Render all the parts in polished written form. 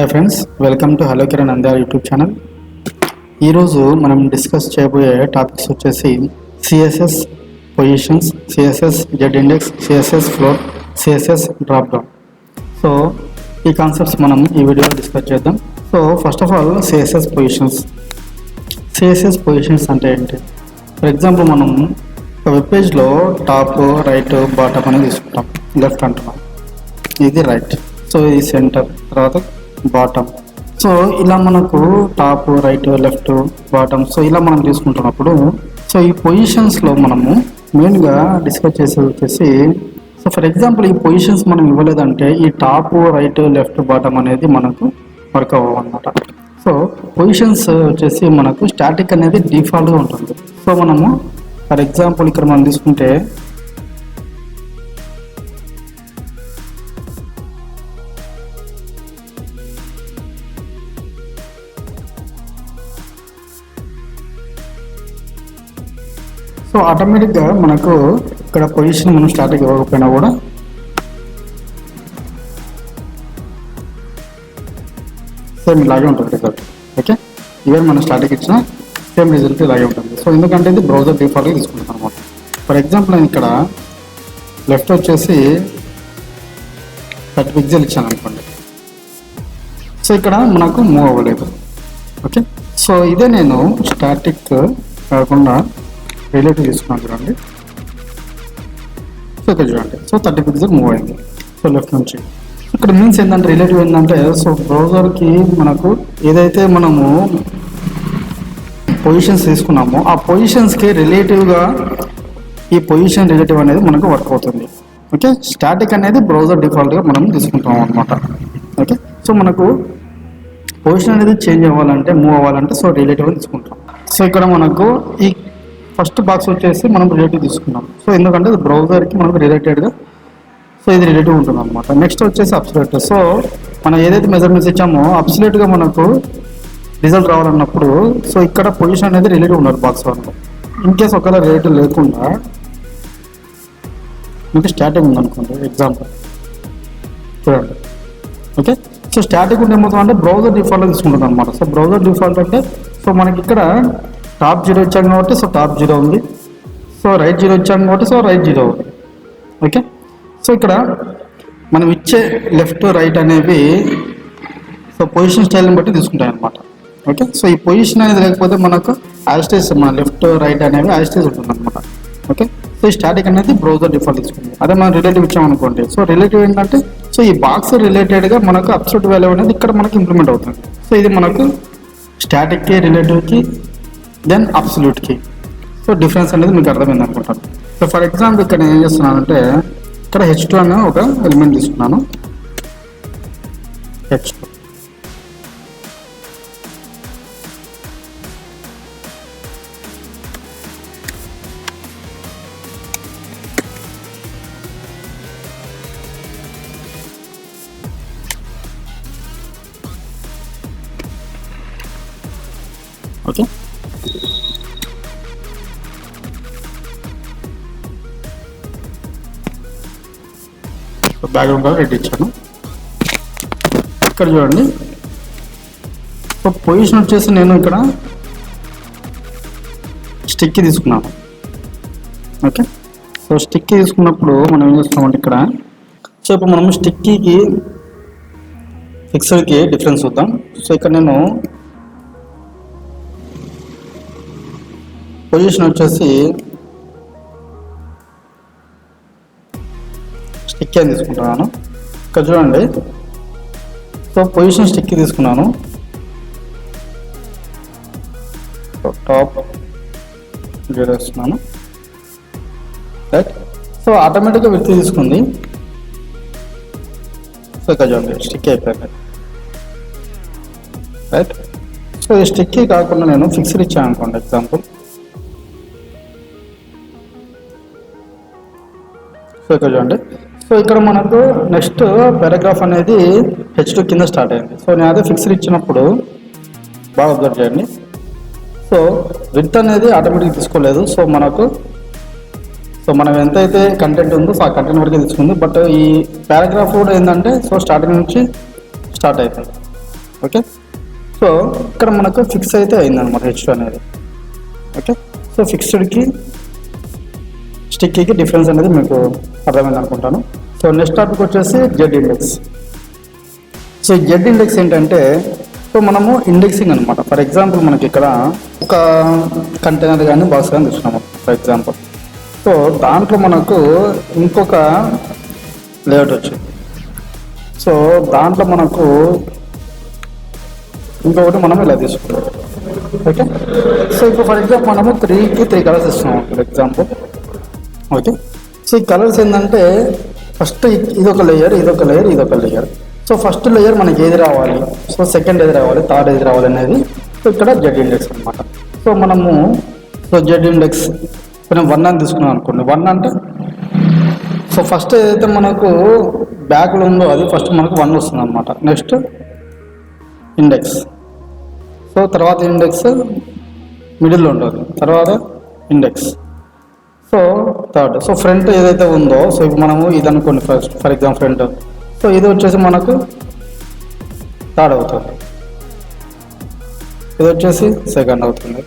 Hi friends, welcome to hello Kiran Andar YouTube channel. ఈరోజు మనం discuss చేయబోయే టాపిక్స్ వచ్చేసి CSS positions, CSS Z index, CSS float, CSS drop down. So ఈ concepts మనం ఈ వీడియోలో డిస్కస్ చేద్దాం. So first of all CSS positions అంటే ఏంటి? ఫర్ ఎగ్జాంపుల్ మనం ఒక వెబ్ పేజ్లో టాప్, రైట్, బాటమ్ అనేది తీసుకుంటాం. లెఫ్ట్ అంటున్నాం, ఇది రైట్, సో ఇది సెంటర్, తర్వాత బాటమ్. సో ఇలా మనకు top, right, left, bottom, so ఇలా మనం తీసుకుంటున్నప్పుడు సో ఈ పొజిషన్స్లో మనము మెయిన్గా డిస్కస్ చేసేది వచ్చేసి, సో ఫర్ ఎగ్జాంపుల్ ఈ పొజిషన్స్ మనం ఇవ్వలేదంటే ఈ టాప్, రైట్, లెఫ్ట్, బాటమ్ అనేది మనకు వర్క్ అవ్వన్నమాట. సో పొజిషన్స్ వచ్చేసి మనకు స్టాటిక్ అనేది డిఫాల్ట్గా ఉంటుంది. సో మనము ఫర్ ఎగ్జాంపుల్ ఇక్కడ మనం తీసుకుంటే సో ఆటోమేటిక్గా మనకు ఇక్కడ పొజిషన్ మనం స్టాటిక్ ఇవ్వకపోయినా కూడా సేమ్ ఇలాగే ఉంటుంది రిజల్ట్. ఓకే, ఈవెన్ మనం స్టాటిక్ ఇచ్చిన సేమ్ రిజల్ట్ ఇలాగే ఉంటుంది. సో ఎందుకంటే ఇది బ్రౌజర్ డిఫాల్ట్గా తీసుకుంటాం అనమాట. ఫర్ ఎగ్జాంపుల్ నేను ఇక్కడ లెఫ్ట్ వచ్చేసి 30 పిక్సెల్ ఇచ్చాను అనుకోండి. సో ఇక్కడ మనకు మూవ్ అవ్వలేదు. ఓకే, సో ఇదే నేను స్టాటిక్ కాకుండా రిలేటివ్ తీసుకున్నాను చూడండి. సో ఇక్కడ చూడండి, సో 30 పిక్సెల్ మూవ్ అయింది. సో లెఫ్ట్ నుంచి ఇక్కడ మీన్స్ ఏంటంటే రిలేటివ్ ఏంటంటే, సో బ్రౌజర్కి మనకు ఏదైతే మనము పొజిషన్స్ తీసుకున్నామో ఆ పొజిషన్స్కి రిలేటివ్గా ఈ పొజిషన్ రిలేటివ్ అనేది మనకు వర్క్ అవుతుంది. ఓకే, స్టాటిక్ అనేది బ్రౌజర్ డిఫాల్ట్గా మనం తీసుకుంటాం అనమాట. ఓకే, సో మనకు పొజిషన్ అనేది చేంజ్ అవ్వాలంటే, మూవ్ అవ్వాలంటే సో రిలేటివ్ తీసుకుంటాం. సో ఇక్కడ మనకు ఈ ఫస్ట్ బాక్స్ వచ్చేసి మనం రిలేటివ్ తీసుకున్నాం. సో ఎందుకంటే బ్రౌజర్కి మనకు రిలేటెడ్గా సో ఇది రిలేటివ్ ఉంటుంది అనమాట. నెక్స్ట్ వచ్చేసి అబ్సల్యూట్. సో మనం ఏదైతే మెజర్మెంట్స్ ఇచ్చామో అబ్సల్యూట్గా మనకు రిజల్ట్ రావాలన్నప్పుడు సో ఇక్కడ పొజిషన్ అనేది రిలేటివ్ ఉన్నారు బాక్స్ వన్లో. ఇన్కేస్ ఒకవేళ రిలేటివ్ లేకుండా మీకు స్టాటిక్ ఉందనుకోండి ఎగ్జాంపుల్ చూడండి. ఓకే, సో స్టాటిక్ ఉంటే ఏమవుతుందంటే బ్రౌజర్ డిఫాల్ట్ తీసుకుంటుంది అనమాట. సో బ్రౌజర్ డిఫాల్ట్ అంటే సో మనకి ఇక్కడ టాప్ 0 ఇచ్చాం కాబట్టి సో టాప్ 0 ఉంది. సో రైట్ 0 ఇచ్చాం కాబట్టి సో రైట్ 0 ఉంది. ఓకే, సో ఇక్కడ మనం ఇచ్చే లెఫ్ట్, రైట్ అనేవి సో పొజిషన్ స్టైల్ని బట్టి తీసుకుంటాయి అనమాట. ఓకే, సో ఈ పొజిషన్ అనేది లేకపోతే మనకు యాస్టేజ్ మన లెఫ్ట్, రైట్ అనేవి యాస్టేజ్ ఉంటుంది అనమాట. ఓకే, సో ఈ స్టాటిక్ అనేది బ్రౌజర్ డిఫాల్ట్ తీసుకుంటుంది. అదే మనం రిలేటివ్ ఇచ్చామనుకోండి, సో రిలేటివ్ ఏంటంటే సో ఈ బాక్స్ రిలేటెడ్గా మనకు అబ్సల్యూట్ వాల్యూ అనేది ఇక్కడ మనకు ఇంప్లిమెంట్ అవుతుంది. సో ఇది మనకు స్టాటిక్కి, రిలేటివ్కి, దెన్ అబ్సల్యూట్కి సో డిఫరెన్స్ అనేది మీకు అర్థమైంది అనుకుంటాను. సో ఫర్ ఎగ్జాంపుల్ ఇక్కడ నేను ఏం చేస్తున్నానంటే ఇక్కడ H2 అనే ఒక ఎలిమెంట్ తీసుకున్నాను. H2 okay, background colour red ఇచ్చాను. ఇక్కడ చూడండి, సో పొజిషన్ వచ్చేసి నేను ఇక్కడ స్టిక్కి తీసుకున్నాను. ఓకే, సో స్టిక్కి తీసుకున్నప్పుడు మనం ఏం చేస్తున్నామంటే ఇక్కడ సో ఇప్పుడు మనం స్టిక్కీకి ఫిక్సర్కి డిఫరెన్స్ చూద్దాం. సో ఇక్కడ నేను పొజిషన్ వచ్చేసి స్టిక్ అని తీసుకుంటున్నాను. ఇక్కడ చూడండి, సో పొజిషన్ స్టిక్ తీసుకున్నాను. టాప్ 0 వేస్తున్నాను. రైట్, సో ఆటోమేటిక్గా విడ్త్ తీసుకుంది. సో ఇక్కడ చూడండి స్టిక్ అయిపోయింది. రైట్, సో ఈ స్టిక్ కాకుండా నేను ఫిక్స్డ్ ఇచ్చాను అనుకోండి ఎగ్జాంపుల్. సో ఇక్కడ చూడండి, సో ఇక్కడ మనకు నెక్స్ట్ పారాగ్రాఫ్ అనేది H2 కింద స్టార్ట్ అయింది. సో నేను అదే ఫిక్స్డ్ ఇచ్చినప్పుడు బాగా అబ్జర్వ్ చేయండి. సో విడ్త్ అనేది ఆటోమేటిక్గా తీసుకోలేదు. సో మనకు సో మనం ఎంతైతే కంటెంట్ ఉందో ఆ కంటెంట్ వరకే తీసుకుంది. బట్ ఈ పారాగ్రాఫ్ కూడా ఏంటంటే సో స్టార్టింగ్ నుంచి స్టార్ట్ అవుతుంది. ఓకే. సో ఇక్కడ మనకు ఫిక్స్ అయితే అయిందనమాట H2 అనేది. ఓకే. సో ఫిక్స్డ్కి స్టిక్కీకి డిఫరెన్స్ అనేది మీకు అర్థమైంది అనుకుంటాను. సో నెక్స్ట్ టాపిక్ వచ్చేసి Z index. So Z index ఏంటంటే, సో మనము ఇండెక్సింగ్ అనమాట. ఫర్ ఎగ్జాంపుల్ మనకి ఇక్కడ ఒక కంటైనర్ కానీ బాక్స్ కానీ తీసుకున్నాము ఫర్ ఎగ్జాంపుల్. సో దాంట్లో మనకు ఇంకొక లేఅవుట్ వచ్చింది. సో దాంట్లో మనకు ఇంకొకటి మనం ఇలా తీసుకుంటాం. ఓకే. సో ఇప్పుడు ఫర్ ఎగ్జాంపుల్ మనము 3కి 3 కలర్స్ ఇస్తున్నాం ఫర్ ఎగ్జాంపుల్. ఓకే. సో ఈ కలర్స్ ఏంటంటే ఫస్ట్ ఇదొక లేయర్, ఇదొక లేయర్, ఇదొక లేయర్. సో ఫస్ట్ లేయర్ మనకి ఏది రావాలి, సో సెకండ్ ఏది రావాలి, థర్డ్ ఏది రావాలి అనేది సో ఇక్కడ జెడ్ ఇండెక్స్ అనమాట. సో మనము సో జెడ్ ఇండెక్స్ కొంచెం 1 అని తీసుకున్నాం అనుకోండి. 1 అంటే సో ఫస్ట్ ఏదైతే మనకు బ్యాక్లో ఉందో అది ఫస్ట్ మనకు 1 వస్తుంది అనమాట. నెక్స్ట్ ఇండెక్స్, సో తర్వాత ఇండెక్స్ మిడిల్లో ఉంటుంది, తర్వాత index, so third. So front ఏదైతే ఉందో సో ఇప్పుడు మనము ఇది అనుకోండి first for example front. So ఇది వచ్చేసి మనకు థర్డ్ అవుతుంది, ఇది వచ్చేసి సెకండ్ అవుతుంది,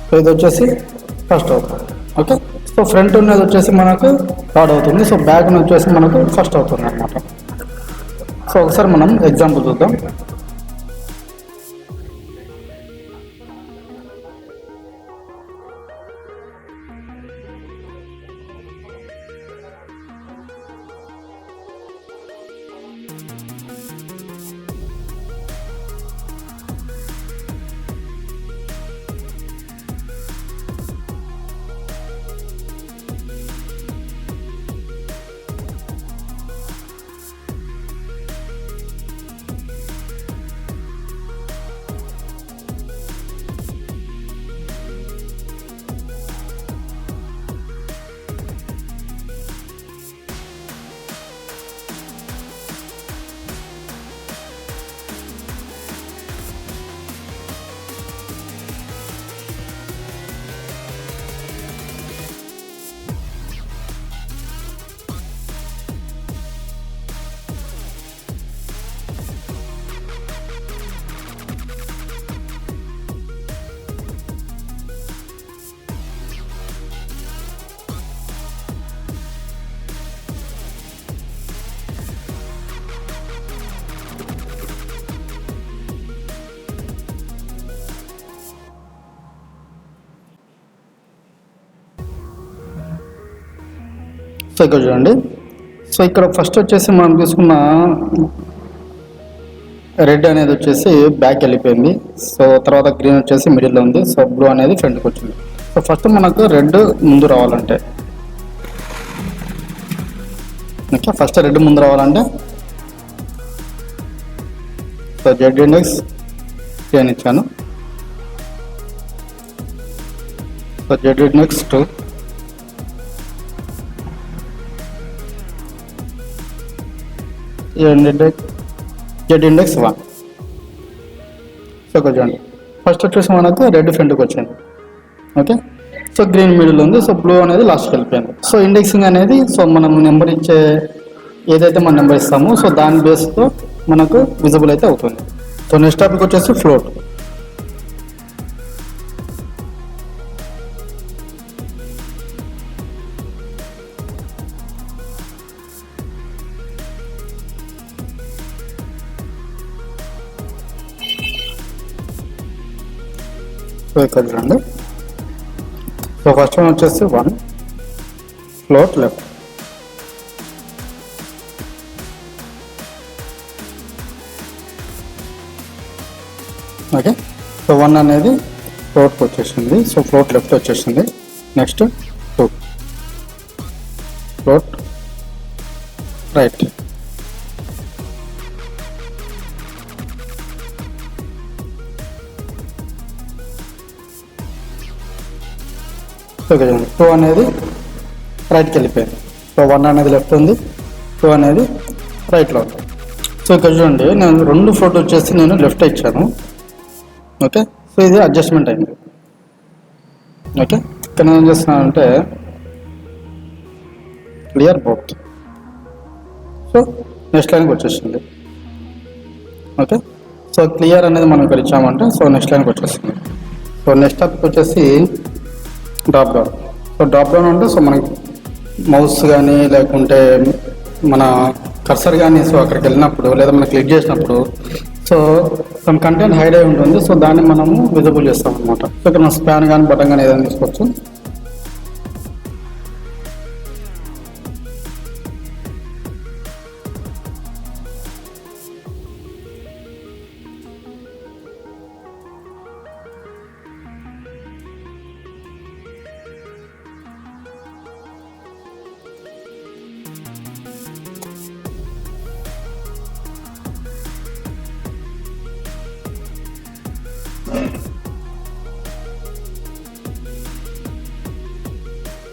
సో ఇది వచ్చేసి ఫస్ట్ అవుతుంది. ఓకే. సో ఫ్రంట్ ఉన్నది వచ్చేసి మనకు థర్డ్ అవుతుంది, సో బ్యాక్ వచ్చేసి మనకు ఫస్ట్ అవుతుంది అన్నమాట. సో ఒకసారి మనం ఎగ్జాంపుల్ చూద్దాం. సో ఇక్కడ చూడండి. సో ఇక్కడ ఫస్ట్ వచ్చేసి మనం తీసుకున్న రెడ్ అనేది వచ్చేసి బ్యాక్ వెళ్ళిపోయింది. సో తర్వాత గ్రీన్ వచ్చేసి మిడిల్లో ఉంది. సో బ్లూ అనేది ఫ్రంట్కి వచ్చింది. సో ఫస్ట్ మనకు రెడ్ ముందు రావాలంటే, ఓకే, ఫస్ట్ రెడ్ ముందు రావాలంటే సో జెడ్ ఇండెక్స్ 10 ఇచ్చాను. So Z index 2, Z index 1. So చూడండి ఫస్ట్ వచ్చేసి మనకు రెడ్ ఫ్రంట్కి వచ్చింది. ఓకే. సో గ్రీన్ మిడిల్ ఉంది. సో బ్లూ అనేది లాస్ట్కి వెళ్ళిపోయింది. సో ఇండెక్సింగ్ అనేది సో మనం నెంబర్ ఇచ్చే ఏదైతే మనం నెంబర్ ఇస్తామో సో దాని బేస్తో మనకు విజిబుల్ అయితే అవుతుంది. సో నెక్స్ట్ టాపిక్ వచ్చేసి ఫ్లోట్. సో ఇక్కడ చూడండి. సో ఫస్ట్ వన్ వచ్చేసి 1 ఫ్లోట్ లెఫ్ట్. ఓకే. సో 1 అనేది ఫ్లోట్కి వచ్చేసింది. సో ఫ్లోట్ లెఫ్ట్ వచ్చేసింది. Next 2 float right. ఓకే. 2 అనేది రైట్కి వెళ్ళిపోయింది. సో 1 అనేది లెఫ్ట్ ఉంది, 2 అనేది రైట్లో ఉంది. సో ఇక్కడ చూడండి నేను 2 ఫ్లోట్ వచ్చేసి నేను లెఫ్ట్ ఇచ్చాను. ఓకే. సో ఇది అడ్జస్ట్మెంట్ అయింది. ఓకే. ఇక్కడ నేను ఏం చేస్తున్నానంటే క్లియర్ బోత్. సో నెక్స్ట్ లైన్కి వచ్చేసింది. ఓకే. సో క్లియర్ అనేది మనం ఇక్కడ ఇచ్చామంటే సో నెక్స్ట్ లైన్కి వచ్చేస్తుంది. సో నెక్స్ట్ టాపిక్ వచ్చేసి drop down. So drop down అంటే సో మనకి మౌస్ కానీ లేకుంటే మన కర్సర్ కానీ సో అక్కడికి వెళ్ళినప్పుడు లేదా మనం క్లిక్ చేసినప్పుడు సో సమ్ కంటెంట్ హైడ్ అయి ఉంటుంది. సో దాన్ని మనము విజిబుల్ చేస్తాం అనమాట. సో ఇక్కడ మనం స్పాన్ కానీ బటన్ కానీ ఏదైనా తీసుకోవచ్చు.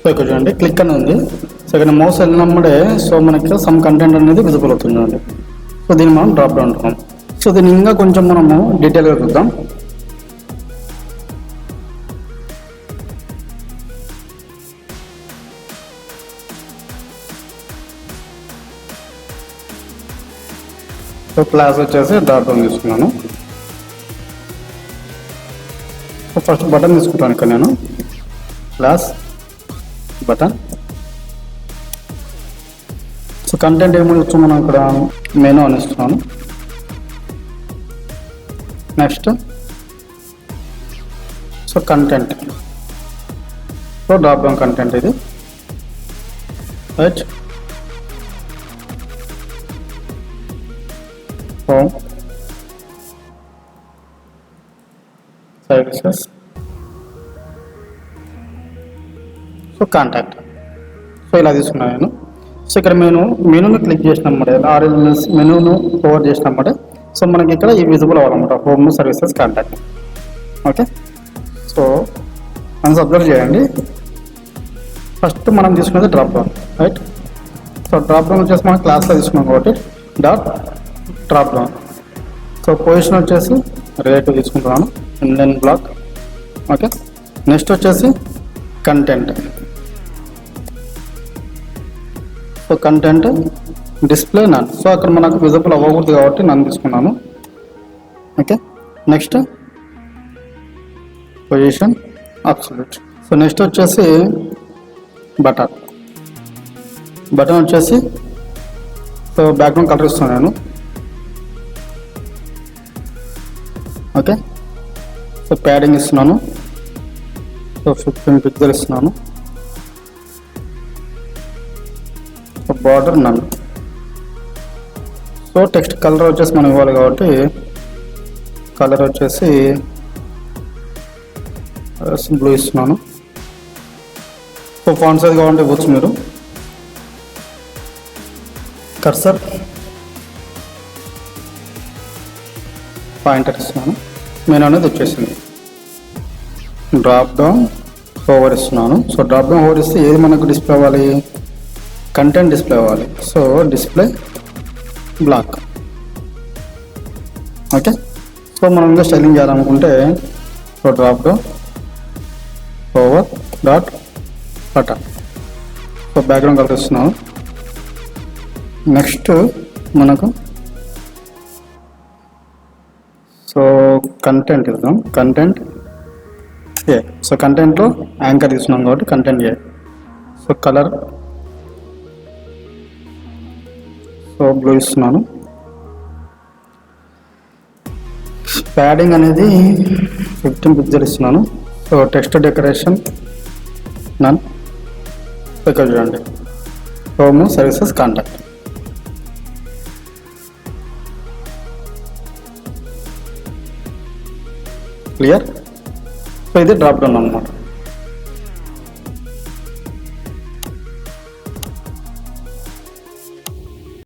సో ఇక్కడ చూడండి క్లిక్ అని ఉంది. సో ఇక్కడ మౌస్ వెళ్ళినప్పుడే సో మనకి సమ్ కంటెంట్ అనేది విజిబుల్ అవుతుంది చూడండి. సో దీన్ని మనం డ్రాప్ డౌన్ అంటున్నాం. సో దీన్ని ఇంకా కొంచెం మనము డీటెయిల్గా చూద్దాం. సో క్లాస్ వచ్చేసి డ్రాప్ డౌన్ తీసుకున్నాను. సో ఫస్ట్ బటన్ తీసుకుంటాను ఇక్కడ నేను, క్లాస్ బటన్. సో కంటెంట్ ఏమొచ్చు మనం ఇక్కడ మెనూ అని ఇస్తున్నాను. Next so content, so drop down content ఇది right. Home, services, so contact. So ఇలా తీసుకున్నాను నేను. సో ఇక్కడ మెనూను క్లిక్ చేసినమాట ఆర్ఎల్ఎస్ మెనూను ఓవర్ చేసినమాట సో మనకి ఇక్కడ ఈ విజిబుల్ అవ్వాలన్నమాట, home, services, contact. Okay. So మనం అబ్జర్వ్ చేయండి. ఫస్ట్ మనం తీసుకున్నది drop down right. So drop down వచ్చేసి మనం క్లాస్లో తీసుకున్నాం కాబట్టి dot drop down. So position వచ్చేసి రిలేటివ్ తీసుకుంటున్నాను, ఇన్లైన్ బ్లాక్. ఓకే. నెక్స్ట్ వచ్చేసి కంటెంట్. సో కంటెంట్ డిస్ప్లే నన్. సో అక్కడ మనకు విజిబుల్ అవ్వకూడదు కాబట్టి నన్ను తీసుకున్నాను. Okay. Next position absolute. So next వచ్చేసి బటన్. బటన్ వచ్చేసి సో బ్యాక్గ్రౌండ్ కలర్ ఇస్తున్నాను నేను. ఓకే. సో ప్యాడింగ్ ఇస్తున్నాను. సో 15 పిక్సెల్ ఇస్తున్నాను. బార్డర్ నన్. సో టెక్స్ట్ కలర్ వచ్చేసి మనం ఇవ్వాలి కాబట్టి కలర్ వచ్చేసి బ్లూ ఇస్తున్నాను. సో ఫాంట్ సైజ్ కావాలంటే ఇవ్వచ్చు మీరు. కర్సర్ పాయింటర్ ఇస్తున్నాను. మెనూ అనేది వచ్చేసింది. డ్రాప్ డౌన్ ఓవర్ ఇస్తున్నాను. సో డ్రాప్ డౌన్ ఓవర్ ఇస్తే ఏది మనకు డిస్ప్లే అవ్వాలి, కంటెంట్ డిస్ప్లే అవ్వాలి. So display block. Okay. So మనం ఇంకా స్టైలింగ్ చేయాలనుకుంటే so drop down hover dot button. So background colour ఇస్తున్నాను. నెక్స్ట్ మనకు సో కంటెంట్ ఇద్దాం, కంటెంట్ ఏ. సో కంటెంట్లో యాంకర్ తీసుకున్నాం కాబట్టి content A. So colour so blue ఇస్తున్నాను. ప్యాడింగ్ అనేది 15 పిక్సెల్ ఇస్తున్నాను. So text decoration none. ఇక్కడ చూడండి home, services, contact. Clear. So ఇది డ్రాప్ డౌన్ అన్నమాట.